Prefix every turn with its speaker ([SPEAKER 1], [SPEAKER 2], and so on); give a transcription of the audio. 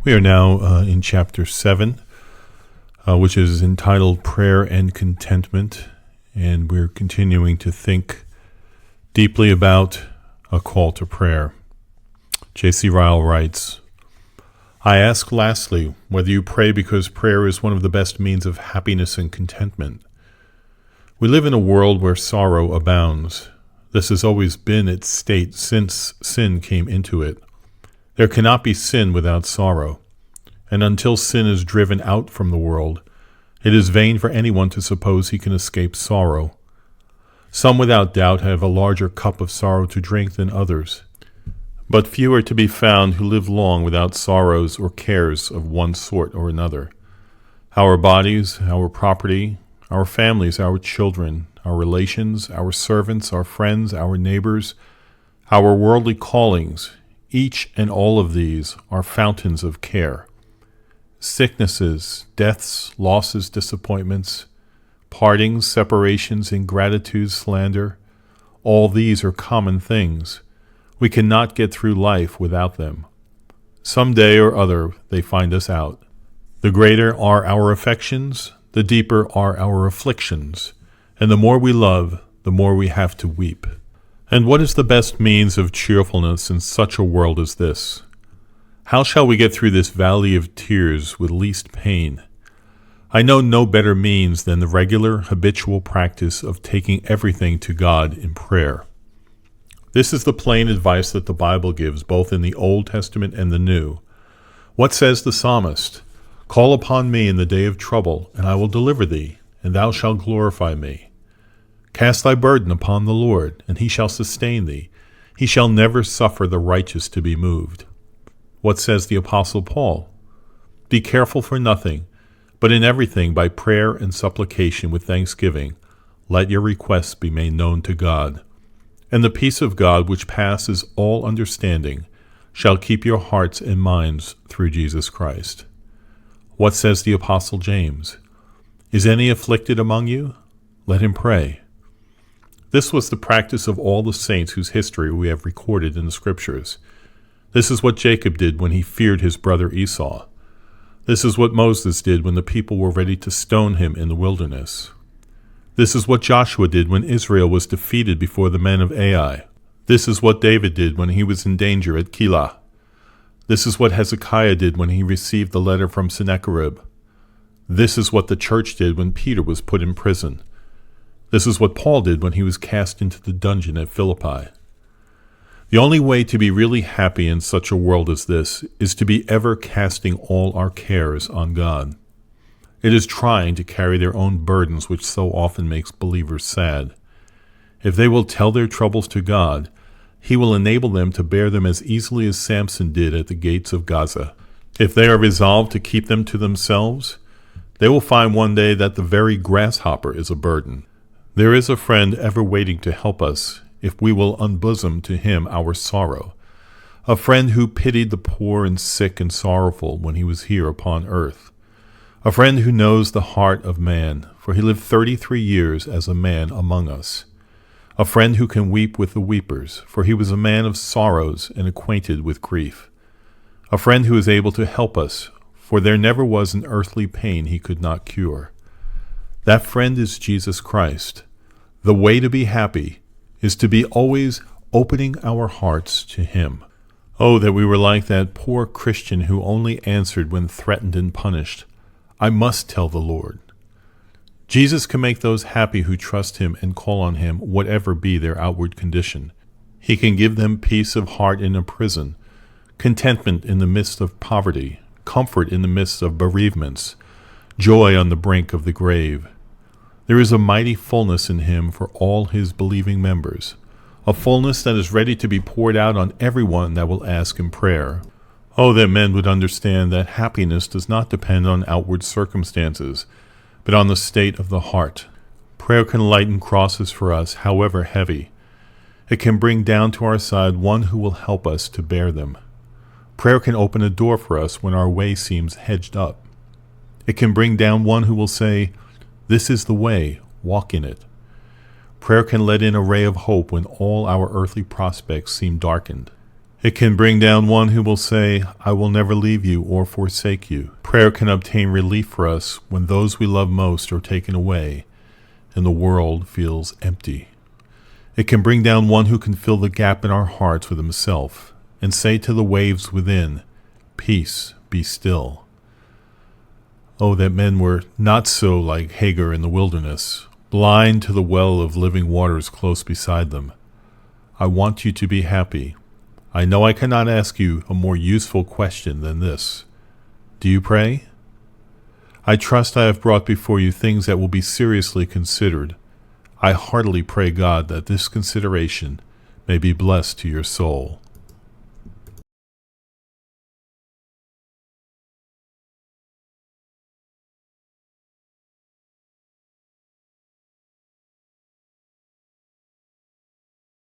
[SPEAKER 1] We are now in chapter 7, which is entitled Prayer and Contentment, and we're continuing to think deeply about a call to prayer. J.C. Ryle writes, I ask lastly whether you pray because prayer is one of the best means of happiness and contentment. We live in a world where sorrow abounds. This has always been its state since sin came into it. There cannot be sin without sorrow, and until sin is driven out from the world, it is vain for anyone to suppose he can escape sorrow. Some without doubt have a larger cup of sorrow to drink than others, but few are to be found who live long without sorrows or cares of one sort or another. Our bodies, our property, our families, our children, our relations, our servants, our friends, our neighbors, our worldly callings, each and all of these are fountains of care. Sicknesses, deaths, losses, disappointments, partings, separations, ingratitude, slander, all these are common things. We cannot get through life without them. Some day or other they find us out. The greater are our affections, the deeper are our afflictions, and the more we love, the more we have to weep. And what is the best means of cheerfulness in such a world as this? How shall we get through this valley of tears with least pain? I know no better means than the regular, habitual practice of taking everything to God in prayer. This is the plain advice that the Bible gives, both in the Old Testament and the New. What says the psalmist? Call upon me in the day of trouble, and I will deliver thee, and thou shalt glorify me. Cast thy burden upon the Lord, and he shall sustain thee. He shall never suffer the righteous to be moved. What says the Apostle Paul? Be careful for nothing, but in everything by prayer and supplication with thanksgiving, let your requests be made known to God. And the peace of God, which passes all understanding, shall keep your hearts and minds through Jesus Christ. What says the Apostle James? Is any afflicted among you? Let him pray. This was the practice of all the saints whose history we have recorded in the Scriptures. This is what Jacob did when he feared his brother Esau. This is what Moses did when the people were ready to stone him in the wilderness. This is what Joshua did when Israel was defeated before the men of Ai. This is what David did when he was in danger at Keilah. This is what Hezekiah did when he received the letter from Sennacherib. This is what the church did when Peter was put in prison. This is what Paul did when he was cast into the dungeon at Philippi. The only way to be really happy in such a world as this is to be ever casting all our cares on God. It is trying to carry their own burdens which so often makes believers sad. If they will tell their troubles to God, He will enable them to bear them as easily as Samson did at the gates of Gaza. If they are resolved to keep them to themselves, they will find one day that the very grasshopper is a burden. There is a friend ever waiting to help us if we will unbosom to him our sorrow, a friend who pitied the poor and sick and sorrowful when he was here upon earth, a friend who knows the heart of man, for he lived 33 years as a man among us, a friend who can weep with the weepers, for he was a man of sorrows and acquainted with grief, a friend who is able to help us, for there never was an earthly pain he could not cure. That friend is Jesus Christ. The way to be happy is to be always opening our hearts to Him. Oh, that we were like that poor Christian who only answered when threatened and punished, I must tell the Lord. Jesus can make those happy who trust Him and call on Him, whatever be their outward condition. He can give them peace of heart in a prison, contentment in the midst of poverty, comfort in the midst of bereavements, joy on the brink of the grave. There is a mighty fullness in Him for all His believing members, a fullness that is ready to be poured out on everyone that will ask in prayer. Oh, that men would understand that happiness does not depend on outward circumstances, but on the state of the heart. Prayer can lighten crosses for us, however heavy. It can bring down to our side one who will help us to bear them. Prayer can open a door for us when our way seems hedged up. It can bring down one who will say, This is the way, walk in it. Prayer can let in a ray of hope when all our earthly prospects seem darkened. It can bring down one who will say, I will never leave you or forsake you. Prayer can obtain relief for us when those we love most are taken away and the world feels empty. It can bring down one who can fill the gap in our hearts with himself and say to the waves within, Peace, be still. Oh, that men were not so like Hagar in the wilderness, blind to the well of living waters close beside them. I want you to be happy. I know I cannot ask you a more useful question than this. Do you pray? I trust I have brought before you things that will be seriously considered. I heartily pray God that this consideration may be blessed to your soul.